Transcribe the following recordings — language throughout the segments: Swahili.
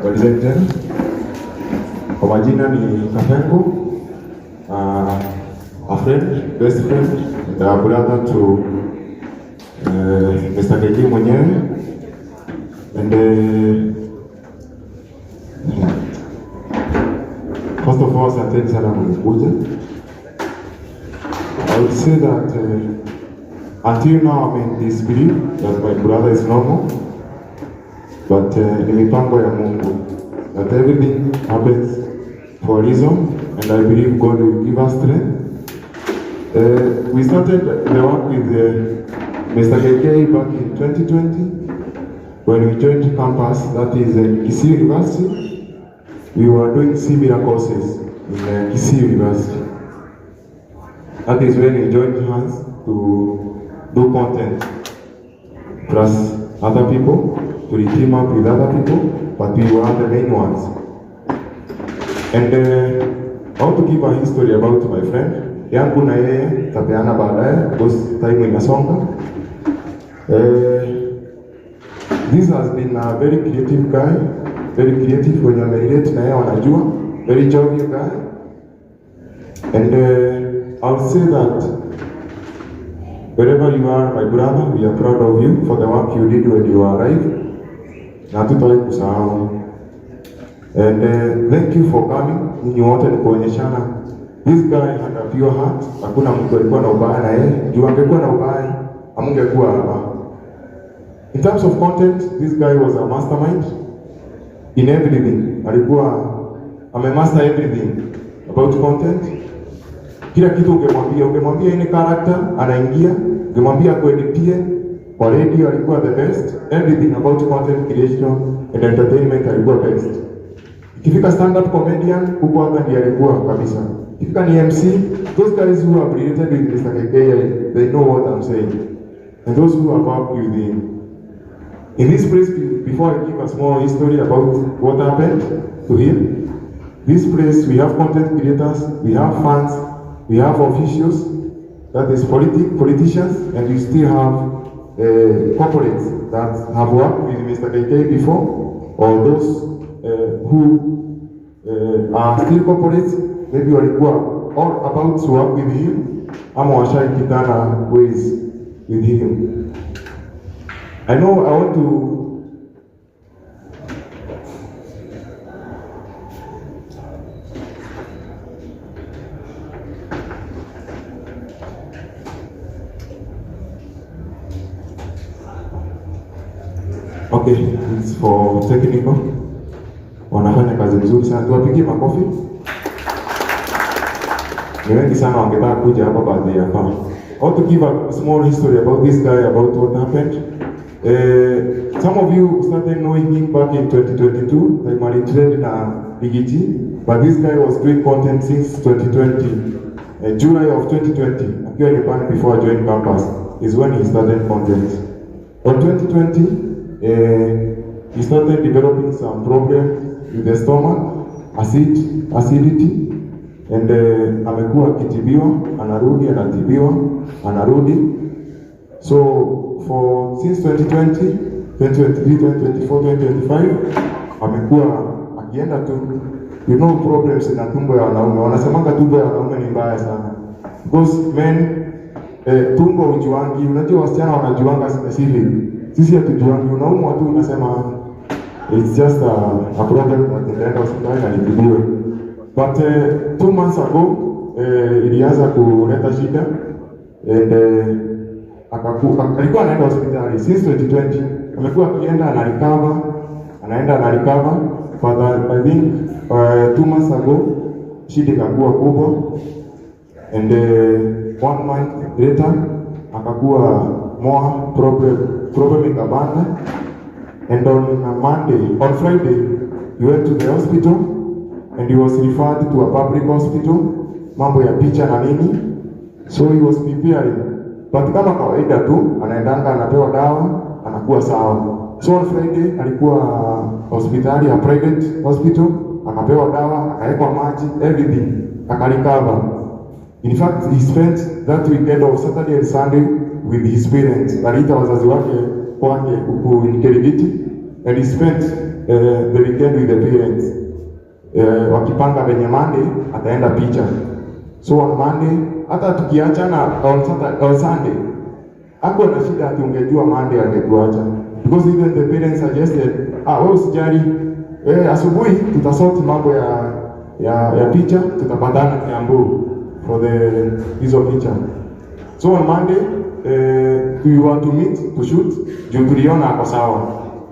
President, kwa majina ni Kapengo, a friend, best friend, and a brother to Mr. KK mwenyewe, and first of all, asanteni sana kunikuja. I would say that until now I'm in disbelief that my brother is normal, but ni mipango ya Mungu, that everything happens for a reason, and I believe God will give us strength. We started the work with Mr. KK back in 2020 when we joined campus, that is Kisii University. We were doing similar courses in Kisii University. That is when we joined hands to do content plus other people, to team up with other people, but we were the main ones. And I want to give a history about my friend. Yangu na yeye tapeana baadaye because time inasonga. This has been a very creative guy, very creative when you relate na yeye wanajua, very jovial guy. And I would say that wherever you are, my brother, we are proud of you for the work you did when you arrived. Na hatutawahi kusahau. And thank you for coming. Ninyi wote ni kuonyeshana this guy had a pure heart. Hakuna mtu alikuwa na ubaya na yeye. Juu angekuwa na ubaya, hamungekuwa hapa. In terms of content, this guy was a mastermind in everything. Alikuwa amemaster everything about content. Kila kitu ungemwambia ini character anaingia, ungemwambia kueditie kwa radio alikuwa the best. Everything about content creation and entertainment alikuwa best. Ikifika stand up comedian, huko hapa ndiye alikuwa kabisa. Ikifika ni MC, those guys who are related with Mr. KK, they know what I'm saying. And those who have worked with him. In this place, before I give a small history about what happened to him, this place we have content creators, we have fans, we have officials, that is politicians, and we still have corporates that have worked with Mr. KK before, or those who are still corporates, maybe walikuwa all about to work with him, ama washaikitana ways with him. I know I want to okay, it's for technical. Wanafanya kazi nzuri sana. Tuwapigie makofi. Ni wengi sana wangetaka kuja hapa baadhi ya hapa. I want to give a small history about this guy, about what happened. Some of you started knowing him back in 2022, like when he trained in BGG, but this guy was doing content since 2020. July of 2020, akiwa nyumbani before I joined campus, is when he started content. On 2020, he started developing some problems with the stomach, acidity, and amekuwa akitibiwa, anarudi, anatibiwa, anarudi. So since 2020, 2023, 2024, 2025, amekuwa akienda tu, you know, problems na tumbo ya wanaume. Wanasemanga tumbo ya wanaume ni mbaya sana. Because men, tumbo ujuangi, unajua wasichana wanajuanga specific. Sisi hatujuangi, unaumwa tu unasema it's just a problem that nitaenda hospitali na nitibiwe. But 2 months ago, ilianza kuleta shida, and alikuwa anaenda hospitali since 2020. Amekuwa akienda anaenda na recover, but I think 2 months ago shida ikakuwa kubwa, and 1 month later akakuwa more problem ikabana. And on Friday, he went to the hospital and he was referred to a public hospital, mambo ya picha na nini. So he was preparing. But kama kawaida tu, anaendanga anapewa dawa, anakuwa sawa. So on Friday, alikuwa hospitali, a private hospital, akapewa dawa, akawekwa maji, everything, akarecover. In fact, he spent that weekend of Saturday and Sunday with his parents. Alita wazazi wake kwake huko in Kirigiti, and he spent the weekend with the parents. Wakipanga venye Monday ataenda picha. So on Monday hata tukiachana on Sunday hapo na shida ati ungejua Monday angekuacha, because even the parents suggested wewe usijali, asubuhi tutasort mambo ya picha, tutapatana Kiambu for hizo picha. So on Monday we want to meet to shoot, juu tuliona hapo sawa,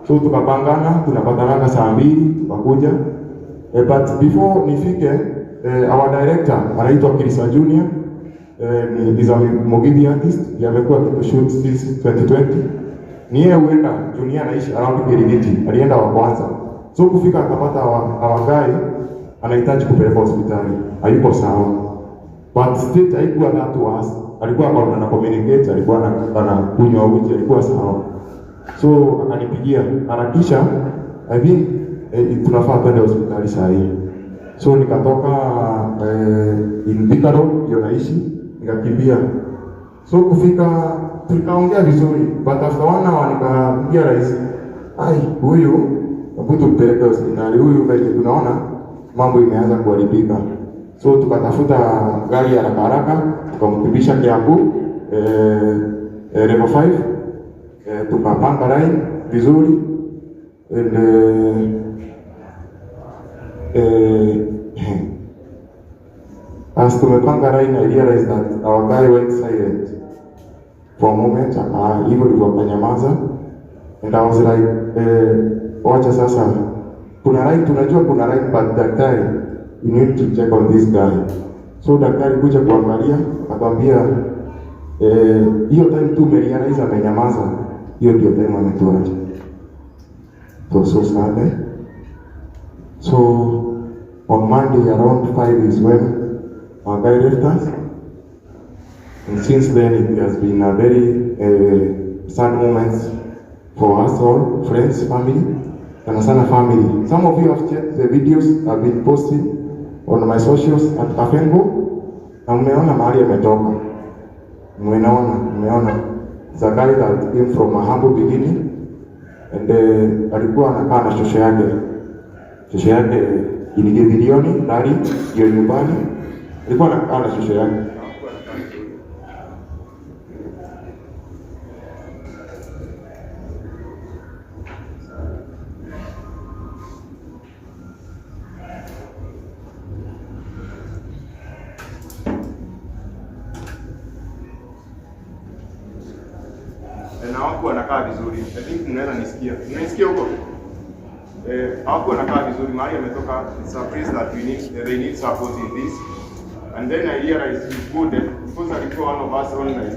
so tukapangana tunapatana saa 2 tukakuja. But before nifike, our director anaitwa Kirisa Junior, is a Mogidi artist, amekuwa akishoot since 2020. Ni yeye huenda Junior anaishi around Kirigiti, alienda wa kwanza. So kufika akapata our guy anahitaji kupeleka hospitali, hayuko sawa. But state haikuwa that was, alikuwa na communicate, alikuwa anakunywa uji, alikuwa sawa. So akanipigia harakisha, I think tunafaa kwenda hospitali saa hii. So nikatoka in Bikaro ndio naishi, nikakimbia. So kufika tukaongea vizuri, but after 1 hour nikaambia rais, huyu nabutu kupeleka hospitali, huyu vile tunaona mambo imeanza kuharibika. So tukatafuta gari ya haraka tukamkibisha Kiambu level 5, tukapanga line vizuri, and as tumepanga line, I realized that our guy went silent for a moment, hivyo ndivyo akanyamaza, and I was like, wacha sasa, kuna line, tunajua kuna line, but daktari, you need to check on this guy. So daktari kuja kuangalia, akamwambia hiyo time tu realize amenyamaza, hiyo ndio time ametuacha. So sad. So on Monday around 5 is when our guy left us, and since then it has been a very sad moment for us all, friends, family, and sana family. Some of you have checked the videos I've been posting on my socials at Kafengo, na mmeona mahali ametoka. Mmeona the guy that came from a humble beginning, and alikuwa anakaa na shosho yake ilige bilioni ndani ya nyumbani, alikuwa anakaa na shosho yake. Na hapo anakaa vizuri. I think mnaweza nisikia. Unanisikia huko? Hapo anakaa vizuri. Mahali ametoka, it's a place that they need support in this. And then I realized it's good because alikuwa one of us online.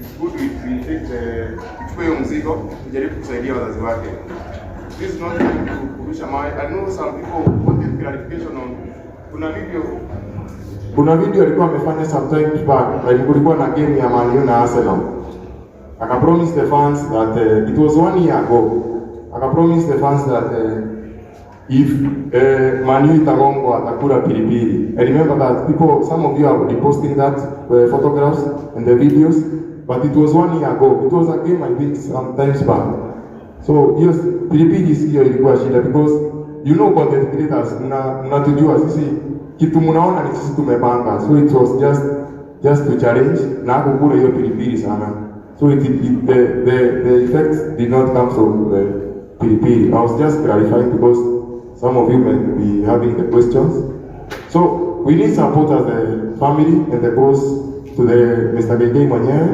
It's good we take the mzigo kujaribu kusaidia wazazi wake. This is not to kurusha mawe. I know some people wanted clarification on kuna video alikuwa amefanya sometimes back, kulikuwa na game ya Man U na Arsenal. Aka promise the fans that it was 1 year ago. Aka promise the fans that if Man U itagongwa atakula pilipili. I remember that some of you are reposting that photographs and the videos, but it was 1 year ago. It was a game I think sometimes back. So yes, pilipili sio ilikuwa shida, because you know content creators mnatujua sisi kitu mnaona ni sisi tumepanga. So it was just to challenge na kukula hiyo pilipili sana. So the effects did not come from the pilipili. I was just clarifying because some of you may be having the questions. So we need support as a family and the boss to the Mr. Gege mwenyewe,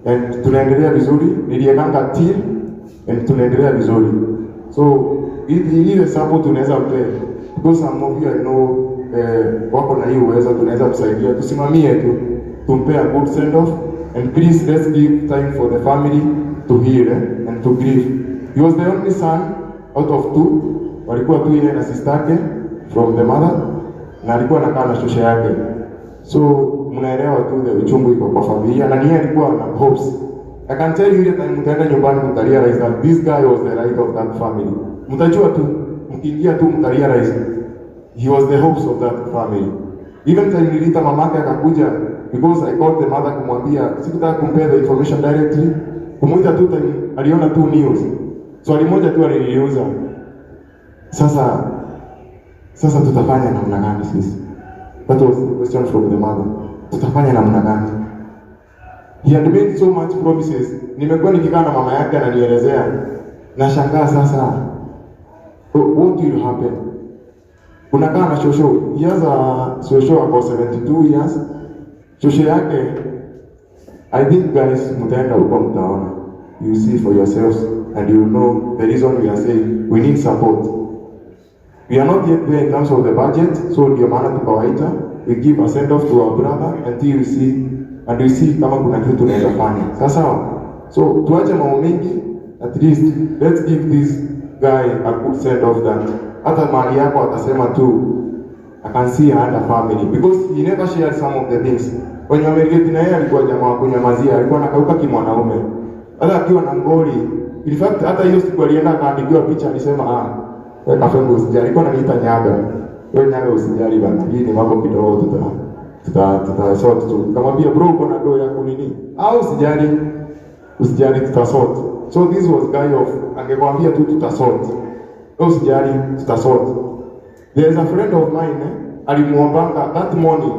and tunaendelea vizuri, niliekanga team and tunaendelea vizuri. So ile support tunaweza mpe, because some of you I know wako na hiyo uwezo, tunaweza kusaidia, tusimamie tu, tumpe a good send off. And please, let's give time for the family to heal and to grieve. He was the only son out of 2. Walikuwa tu yeye na sister yake from the mother, na alikuwa anakaa na shosha yake. So mnaelewa tu the uchungu iko kwa familia, na yeye alikuwa na hopes. I can tell you that mtaenda nyumbani mtarealize that this guy was the right of that family. Mtajua tu, mkiingia tu mtarealize he was the hopes of that family. Even time nilita mamake akakuja, because I called the mother kumwambia, sikutaka compare the information directly, kumuita tu time aliona tu news. So alimoja tu aliniuza. Sasa tutafanya namna gani sisi? That was the question from the mother. Tutafanya namna gani? He had made so much promises. Nimekuwa nikikaa na mama yake ananielezea. Nashangaa sasa. What will happen? Unakaa na shosho. He has a shosho about 72 years. Shosho yake, I think guys, mtaenda huko mtaona. You see for yourselves and you know the reason we are saying we need support. We are not yet there in terms of the budget, so ndio maana tukawaita. We give a send off to our brother until we see kama kuna kitu tunaweza fanya. Sasa so tuache mambo mengi, at least let's give this guy a good send off that hata mali yako atasema tu I can see her and her family because he never shared some of the things. When you married na yeye alikuwa jamaa wa kunyamazia, alikuwa anakauka kimwanaume. Hata akiwa na ngoli, in fact hata hiyo siku alienda akaandikiwa picha alisema wewe kafengo usijali, alikuwa ananiita nyaga. Wewe nyaga usijali bana. Hii ni mambo kidogo tutasort tu. Kamwambia bro uko na doo yako nini? Usijali tutasort. So this was guy of angekwambia tu tutasort. Usijali tutasort. There is a friend of mine alimuombanga that morning,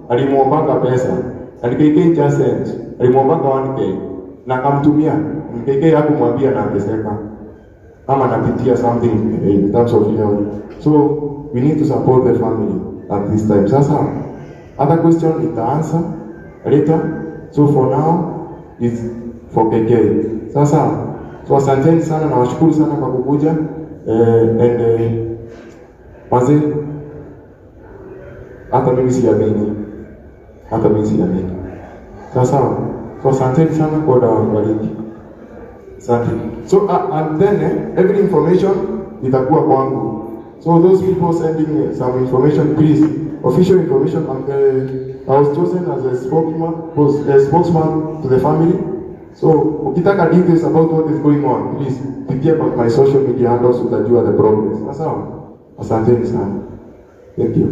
alimuombanga pesa. Alikeke just sent. Alimuombanga 1K na akamtumia. Alikeke hakumwambia na angeseka. Ama napitia something in terms of health. So we need to support the family at this time. Sasa other question is the answer later. So for now it's for KK. Sasa so asanteni sana na washukuru sana kwa kukuja wazee, hata mimi siamini. Sasa so asanteni sana kwa kubariki. Asante. So and then every information itakuwa kwangu. So those people sending some information, please, official information. I was chosen as a spokesman to the family. So ukitaka details about what is going on, please pitia about my social media handles utajua the progress. Sasa asanteni sana. Thank you.